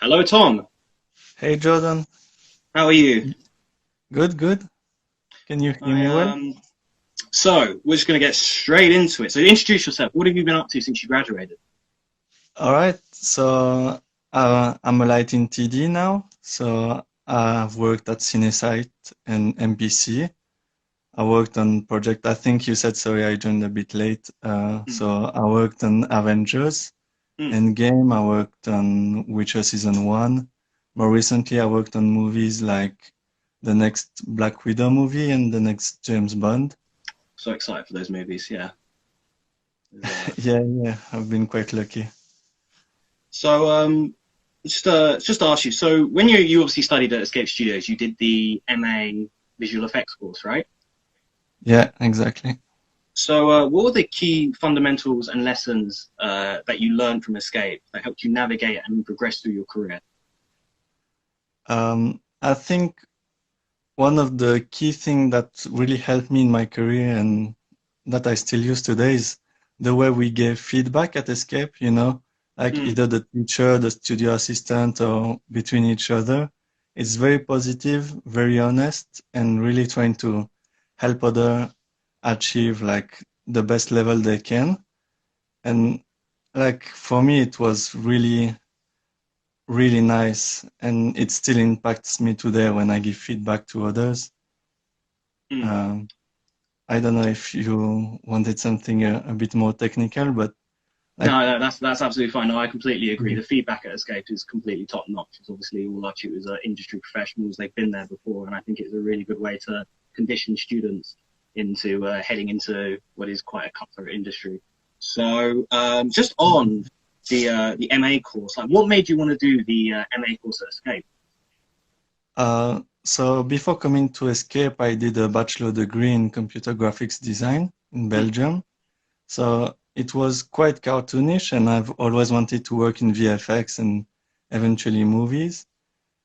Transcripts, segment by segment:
Hello, Tom. Hey Jordan, How are you? good, good. Can you hear I me well? So we're just going to get straight into it. So introduce yourself. What have you been up to since you graduated? All right, so I'm a lighting TD now. So I've worked at Cinesite and MPC. I worked on project. I think you said sorry, I joined a bit late. Mm, So I worked on Avengers mm. Endgame. I worked on Witcher season one. More recently, I worked on movies like the next Black Widow movie and the next James Bond. So excited for those movies. Yeah. There's, Yeah, I've been quite lucky. So just ask you. So when you obviously studied at Escape Studios, you did the MA Visual Effects course, right? Yeah, exactly. So what were the key fundamentals and lessons that you learned from Escape that helped you navigate and progress through your career? I think one of the key things that really helped me in my career and that I still use today is the way we gave feedback at Escape, like Mm, either the teacher, the studio assistant, or between each other. It's very positive, very honest, and really trying to help other achieve like the best level they can. And like for me, it was really nice, and it still impacts me today when I give feedback to others. mm. Um, I don't know if you wanted something a bit more technical, but like, No, that's absolutely fine. No, I completely agree. Mhm. The feedback at Escape is completely top notch. It's obviously all our tutors are industry professionals. They've been there before, and I think it's a really good way to condition students into heading into what is quite a cutthroat industry. So, just on the MA course, like what made you want to do the MA course at Escape? So before coming to Escape, I did a bachelor degree in computer graphics design in Mm, Belgium. So it was quite cartoonish, and I've always wanted to work in VFX and eventually movies.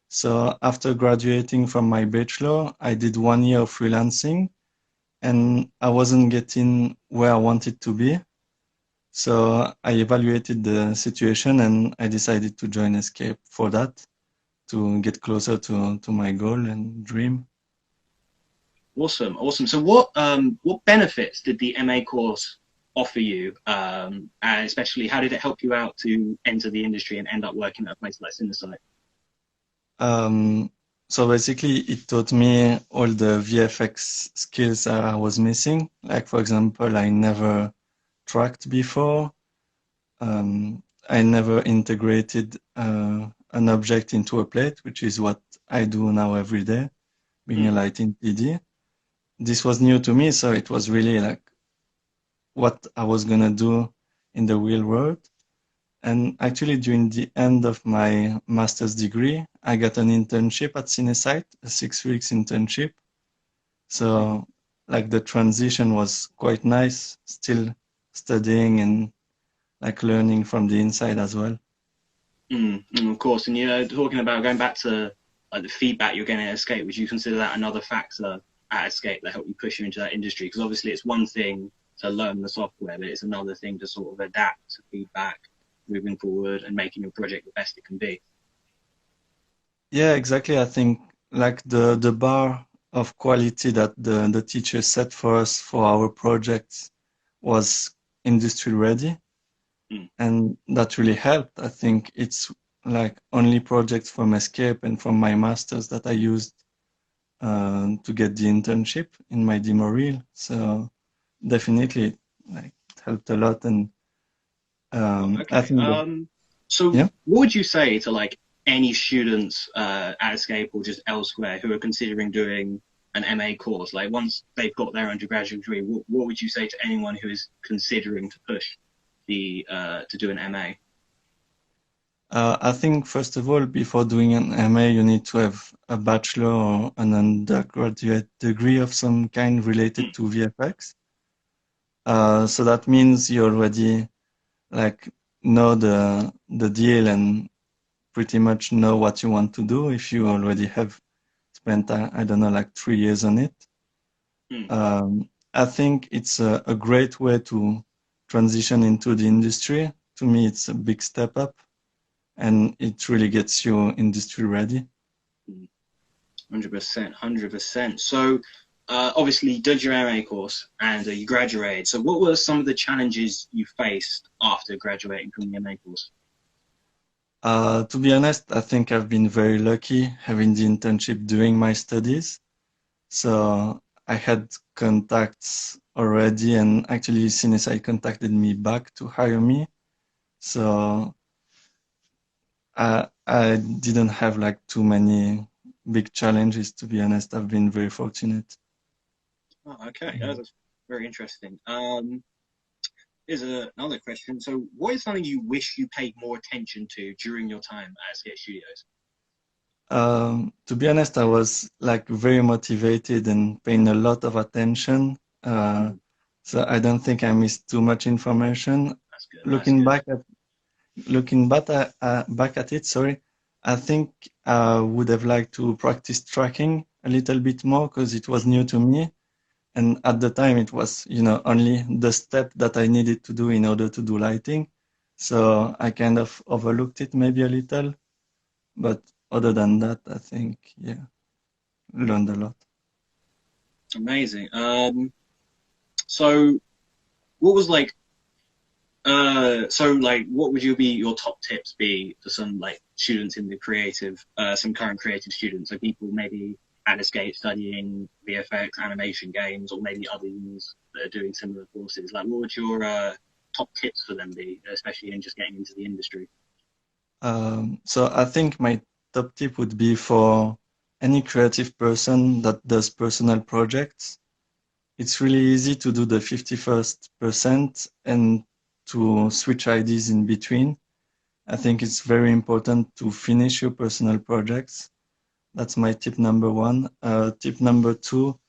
So after graduating from my bachelor, I did 1 year of freelancing, and I wasn't getting where I wanted to be. So I evaluated the situation and I decided to join Escape for that, to get closer to my goal and dream. awesome, awesome. So, what benefits did the MA course offer you? And especially, how did it help you out to enter the industry and end up working at a place like Cinesite? Um, so basically, it taught me all the VFX skills I was missing. Like, for example, I never tracked before. I never integrated an object into a plate, which is what I do now every day, being a Mm, lighting PD. This was new to me, so it was really like what I was gonna do in the real world. And actually, during the end of my master's degree, I got an internship at Cinesite, a 6 weeks internship. okay. So, like, the transition was quite nice, still studying and like learning from the inside as well. Of course. And talking about going back to like the feedback you're getting at Escape, would you consider that another factor at Escape that helped you push you into that industry? Because obviously, it's one thing to learn the software, but it's another thing to sort of adapt to feedback moving forward and making your project the best it can be. Yeah, exactly. I think like the bar of quality that the teacher set for us for our projects was industry ready, Mm. and that really helped. I think it's like only projects from Escape and from my masters that I used to get the internship in my demo reel. So definitely, like it helped a lot, and I Okay. think that So yeah. what would you say to like any students at Escape or just elsewhere who are considering doing an MA course? Like once they've got their undergraduate degree, what would you say to anyone who is considering to push the to do an MA? I think first of all, before doing an MA, you need to have a bachelor or an undergraduate degree of some kind related Mm, to VFX. So that means you already like know the deal and pretty much know what you want to do if you already have spent I don't know like 3 years on it. mm, I think it's a great way to transition into the industry. To me, it's a big step up. and it really gets you industry ready. 100%, 100%. So, obviously, you did your MA course and you graduated. So, what were some of the challenges you faced after graduating from the MA course? To be honest, I think I've been very lucky having the internship during my studies. So I had contacts already, and actually CineSci contacted me back to hire me. So I didn't have like too many big challenges, to be honest. I've been very fortunate. Oh, okay, that's very interesting. Here's another question. So, what is something you wish you paid more attention to during your time at Sketch Studios? To be honest, I was like very motivated and paying a lot of attention. So I don't think I missed too much information. That's good. Looking back at back at it, sorry, I think I would have liked to practice tracking a little bit more because it was new to me. And at the time, it was, only the step that I needed to do in order to do lighting. So I kind of overlooked it maybe a little. But other than that, I think, yeah, learned a lot. Amazing. So, what was like? What would your top tips be for some like students in the creative, some current creative students, so people maybe at Escape studying VFX, animation, games, or maybe other unis that are doing similar courses? Like, what would your top tips for them be, especially in just getting into the industry? So I think my top tip would be for any creative person that does personal projects. It's really easy to do the 51st% and to switch ideas in between. I think it's very important to finish your personal projects. That's my tip number one. Tip number two,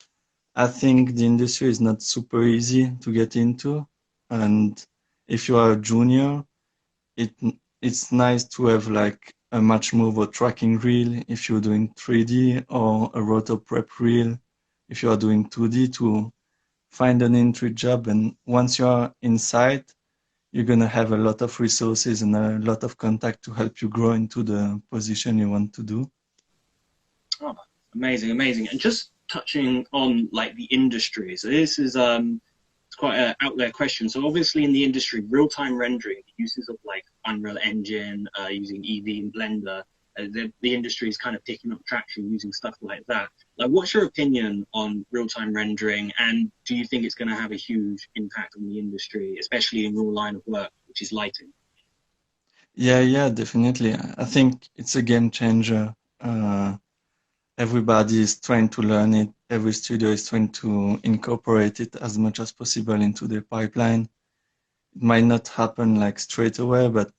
I think the industry is not super easy to get into. And if you are a junior, it it's nice to have like a match move or tracking reel if you're doing 3D, or a rotor prep reel if you are doing 2D, to find an entry job. And once you are inside, you're going to have a lot of resources and a lot of contact to help you grow into the position you want to do. Oh, amazing, amazing. And just touching on like the industry. So this is it's quite an out there question. So obviously in the industry, real-time rendering, uses of like Unreal Engine, using Eevee and Blender, the industry is kind of picking up traction using stuff like that. Like, what's your opinion on real-time rendering, and do you think it's going to have a huge impact on the industry, especially in your line of work, which is lighting? Yeah, definitely. I think it's a game changer. Everybody is trying to learn it. Every studio is trying to incorporate it as much as possible into their pipeline. It might not happen like straight away, but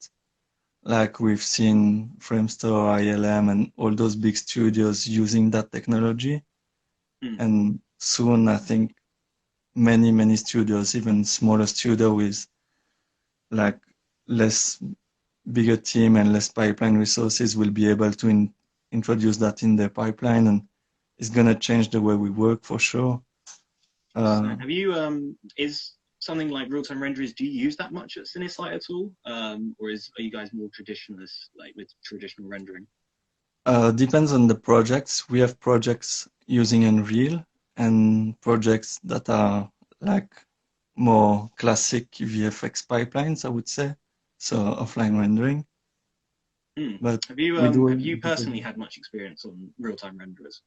like we've seen Framestore, ILM, and all those big studios using that technology. And soon, I think many studios, even smaller studio with like less bigger team and less pipeline resources, will be able to introduce that in their pipeline, and it's gonna change the way we work for sure. Have you is something like real-time renderers, do you use that much at CineSite at all, or are you guys more traditionalists, like with traditional rendering? Depends on the projects. We have projects using Unreal and projects that are like more classic VFX pipelines, I would say, so offline rendering. But have we you do. personally had much experience on real-time renderers?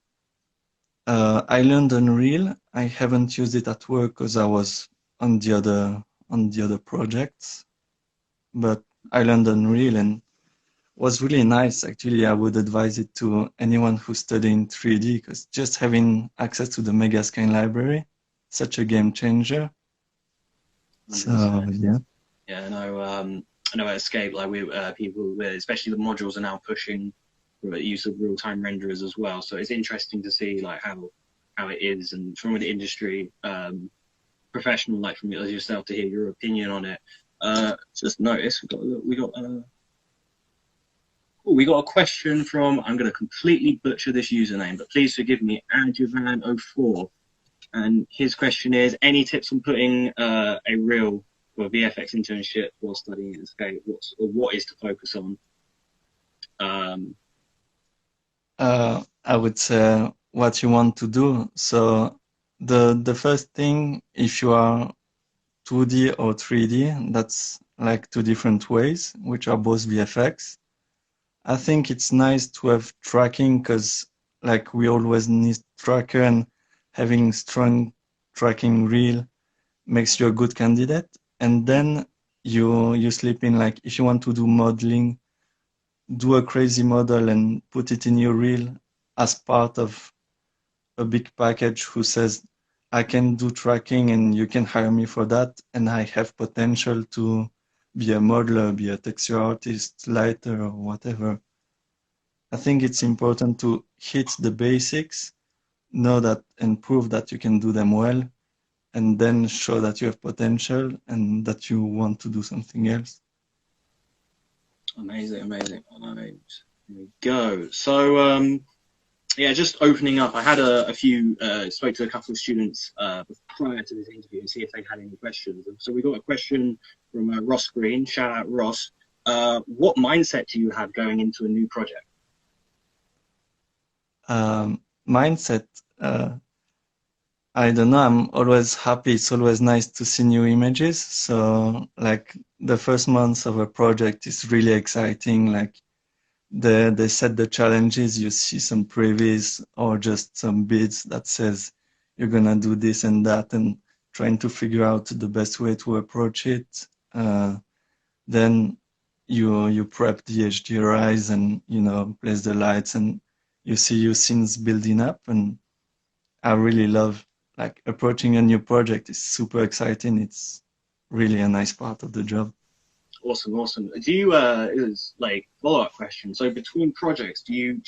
I learned Unreal. I haven't used it at work because I was on the other projects, but I learned Unreal and was really nice. Actually, I would advise it to anyone who's studying 3D, because just having access to the Megascan library, such a game changer. 100%. So yeah. Yeah, I know at Escape, like people, especially the modules, are now pushing for the use of real-time renderers as well. So it's interesting to see like how it is, and from an industry professional like from yourself to hear your opinion on it. Just notice we got a question from, I'm going to completely butcher this username, but please forgive me, Adjuvan04. And his question is, any tips on putting a reel for VFX internship while studying at Escape? What is to focus on? I would say what you want to do. So the first thing, if you are 2D or 3D, that's like two different ways, which are both VFX. I think it's nice to have tracking because like we always need tracker, and having strong tracking reel makes you a good candidate. And then you slip in, like if you want to do modeling, do a crazy model and put it in your reel as part of a big package who says, I can do tracking and you can hire me for that, and I have potential to be a modeler, be a texture artist, lighter, or whatever. I think it's important to hit the basics, know that and prove that you can do them well, and then show that you have potential and that you want to do something else. Amazing, amazing. All right, here we go. So, yeah, just opening up. I had a few, spoke to a couple of students prior to this interview and see if they had any questions. So we got a question from Ross Green. Shout out Ross. What mindset do you have going into a new project? Mindset. I don't know. I'm always happy. It's always nice to see new images. So, like the first months of a project is really exciting. Like they set the challenges. You see some previews or just some bits that says you're gonna do this and that, and trying to figure out the best way to approach it. Then you prep the HDRIs and place the lights, and you see your scenes building up. And I really love like approaching a new project. Is super exciting. It's really a nice part of the job. Awesome, awesome. Do you is like follow-up question. So between projects, do you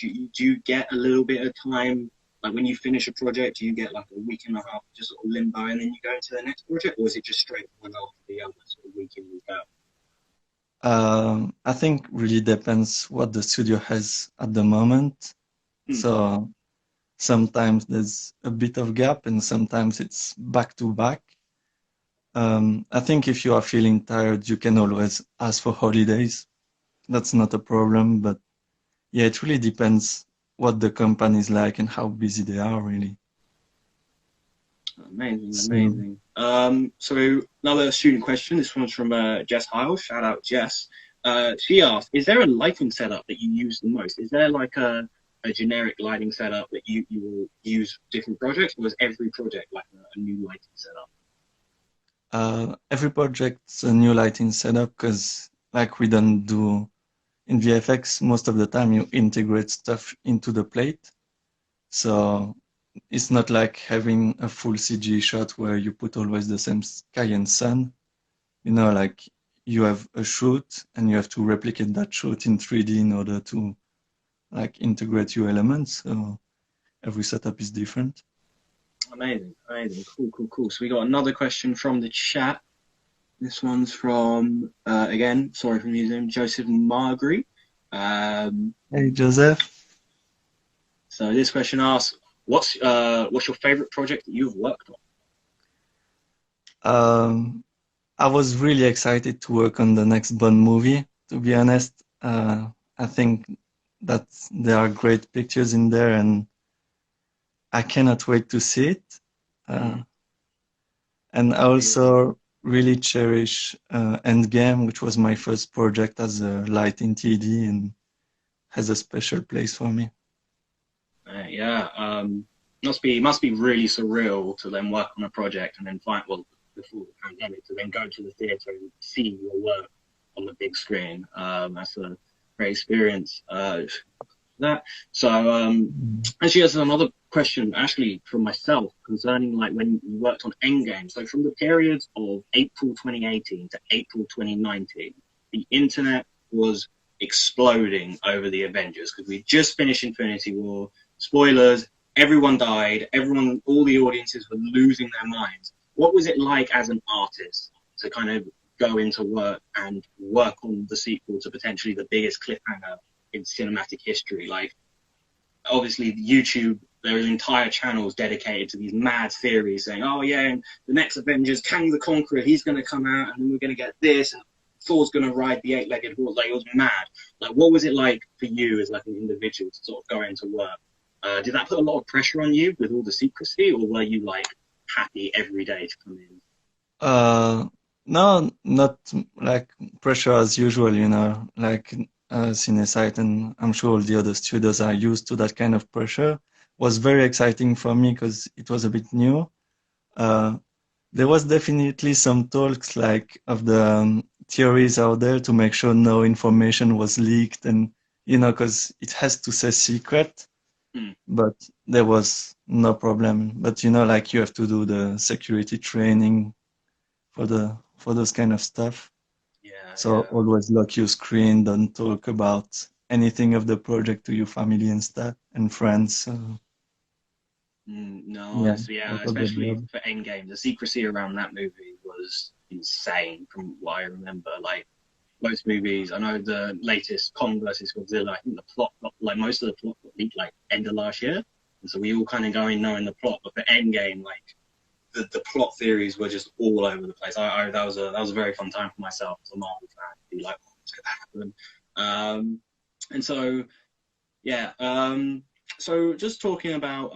get a little bit of time, like when you finish a project, do you get like a week and a half just sort of limbo and then you go into the next project, or is it just straight one after the other, sort of week in, week out? I think really depends what the studio has at the moment. So sometimes there's a bit of gap and sometimes it's back to back. I think if you are feeling tired, you can always ask for holidays. That's not a problem, but yeah, it really depends what the company is like and how busy they are, really. Amazing, So, amazing. So another student question. This one's from Jess Hiles. Shout out Jess. She asked, is there a lighting setup that you use the most? Is there like a generic lighting setup that you will use different projects, or is every project like a new lighting setup? every project's a new lighting setup because like we don't do in VFX, most of the time you integrate stuff into the plate. So it's not like having a full CG shot where you put always the same sky and sun. Like you have a shoot and you have to replicate that shoot in 3D in order to like integrate your elements. So every setup is different. Amazing, amazing, cool. So we got another question from the chat. This one's from again, sorry for using Joseph Margry. Hey Joseph. So this question asks, what's your favorite project that you've worked on? I was really excited to work on the next Bond movie. To be honest, I think that there are great pictures in there, and I cannot wait to see it. And I also really cherish Endgame, which was my first project as a light in TD and has a special place for me. Must be really surreal to then work on a project and then find, well, before the pandemic, to then go to the theatre and see your work on the big screen. That's a great experience. Actually, there's another question, actually, from myself concerning like when you worked on Endgame. So from the period of April 2018 to April 2019, the internet was exploding over the Avengers because we just finished Infinity War. Spoilers, everyone died. All the audiences were losing their minds. What was it like as an artist to kind of go into work and work on the sequel to potentially the biggest cliffhanger in cinematic history? Like, obviously, YouTube, there are entire channels dedicated to these mad theories saying, oh, yeah, and the next Avengers, Kang the Conqueror, he's going to come out, and then we're going to get this. And Thor's gonna ride the eight-legged horse. Like, it was mad. Like, what was it like for you as like an individual to sort of go into work? Did that put a lot of pressure on you with all the secrecy, or were you like happy every day to come in? Uh, no, not like pressure as usual, you know, like Cinesite, and I'm sure all the other studios are used to that kind of pressure. Was very exciting for me because it was a bit new. Uh, there was definitely some talks like of the theories out there to make sure no information was leaked, and you know, because it has to say secret, Hmm. but there was no problem. But you know, like you have to do the security training for those kind of stuff. Yeah, So yeah. always lock your screen, don't talk about anything of the project to your family and stuff and friends. So No, yeah, it's, yeah, part of the especially job. for Endgame, the secrecy around that movie was insane from what I remember. Like, most movies, I know the latest Kong versus Godzilla, I think the plot got, like, most of the plot got leaked like end of last year. And so we all kind of go in knowing the plot, but for Endgame, like, the plot theories were just all over the place. That was a very fun time for myself as a Marvel fan to be like, oh, what's gonna happen? And so yeah, so just talking about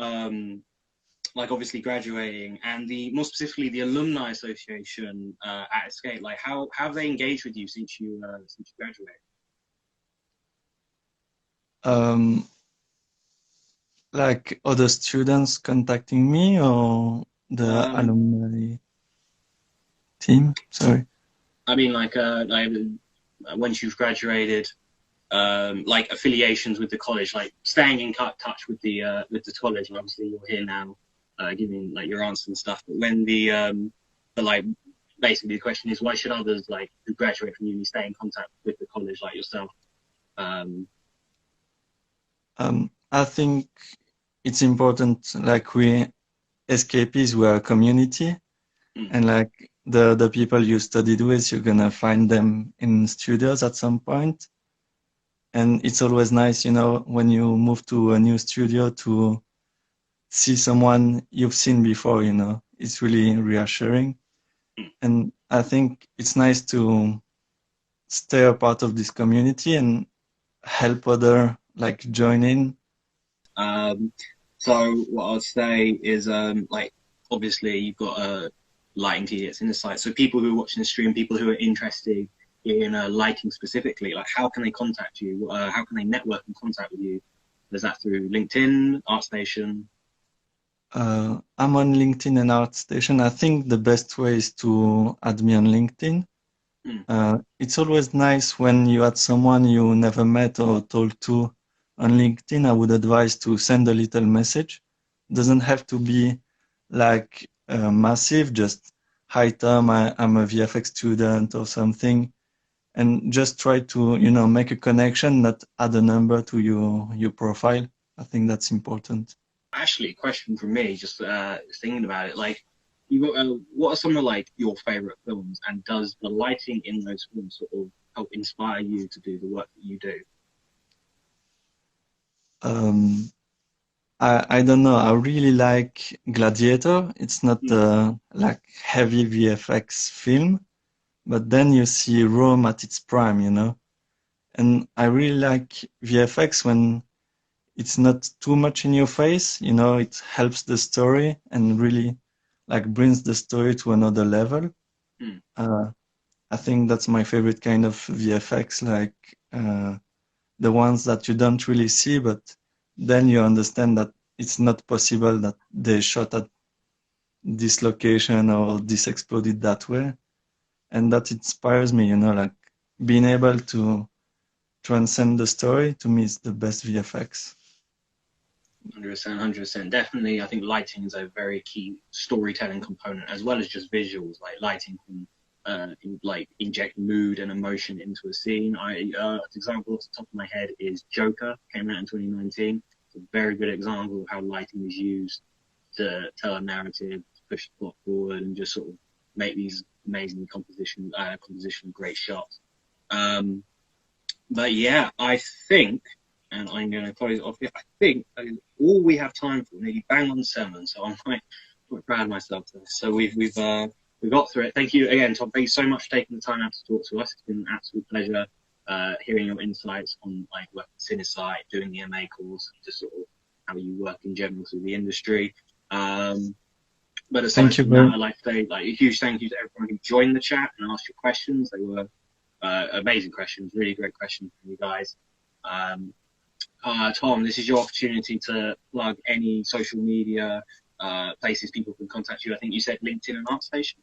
like obviously graduating and the more specifically the Alumni Association at Escape, like how have they engaged with you since you graduated? Um, like other students contacting me or the Um, alumni team? Sorry. I mean, like once you've graduated, like affiliations with the college, like staying in touch with the college. And obviously, you're here now, giving like your answers and stuff. But when but like basically the question is, why should others like who graduate from uni stay in contact with the college like yourself? Um, I think it's important, like we escapees, we're a community, mm, and like the people you studied with, you're gonna find them in studios at some point. And it's always nice, you know, when you move to a new studio to see someone you've seen before, you know, it's really reassuring. mm. And I think it's nice to stay a part of this community and help other like join in. Um, so what I'd say is, like, obviously you've got lighting TDS in the site. So people who are watching the stream, people who are interested in lighting specifically, like how can they contact you? How can they network and contact with you? Is that through LinkedIn, ArtStation? I'm on LinkedIn and ArtStation. I think the best way is to add me on LinkedIn. Mm, It's always nice when you add someone you never met or told to on LinkedIn. I would advise to send a little message. Doesn't have to be like massive, just hi Tom, I'm a VFX student or something. And just try to, you know, make a connection, not add a number to your profile. I think that's important. Actually, a question from me, just thinking about it, like, what are some of like your favorite films, and does the lighting in those films sort of help inspire you to do the work that you do? Um, I don't know. I really like Gladiator. It's not Mm, a like heavy VFX film, but then you see Rome at its prime, you know. And I really like VFX when it's not too much in your face, you know, it helps the story and really like brings the story to another level. mm. Uh, I think that's my favorite kind of VFX, like the ones that you don't really see, but then you understand that it's not possible that they shot at this location or this exploded that way. And that inspires me, you know, like being able to transcend the story to me is the best VFX. 100%, 100%. Definitely, I think lighting is a very key storytelling component as well as just visuals. Like lighting can like inject mood and emotion into a scene. An example off the top of my head is Joker, came out in 2019. It's a very good example of how lighting is used to tell a narrative, to push the plot forward, and just sort of make these amazing composition of great shots. Um, but yeah, I think, and I'm going to close it off here. I think that is all we have time for. Nearly bang on seven, so I'm quite proud of myself. There. So we've we got through it. Thank you again, Tom. Thank you so much for taking the time out to talk to us. It's been an absolute pleasure hearing your insights on like working Cinesite, doing the MA course, just sort of how you work in general through the industry. But aside from that, I'd like to say like a huge thank you to everyone who joined the chat and asked your questions. They were amazing questions, really great questions from you guys. Tom, this is your opportunity to plug any social media places people can contact you. I think you said LinkedIn and ArtStation.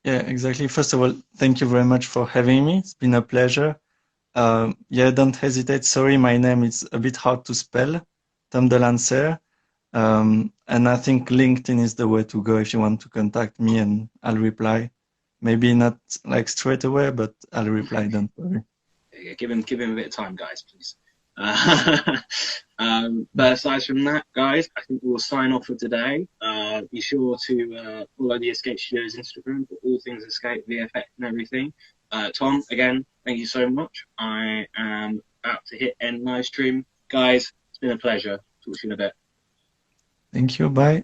Yeah, exactly. First of all, thank you very much for having me. It's been a pleasure. Yeah, don't hesitate. Sorry, my name is a bit hard to spell. Tom de Landsheere. And I think LinkedIn is the way to go if you want to contact me, and I'll reply. Maybe not like straight away, but I'll reply, don't worry. Yeah, give him a bit of time, guys, please. But aside from that, guys, I think we'll sign off for today. Be sure to follow the Escape Studios Instagram for all things Escape, VFX and everything. Tom, again, thank you so much. I am about to hit end live stream. Guys, it's been a pleasure. Talk to you in a bit. Thank you. Bye.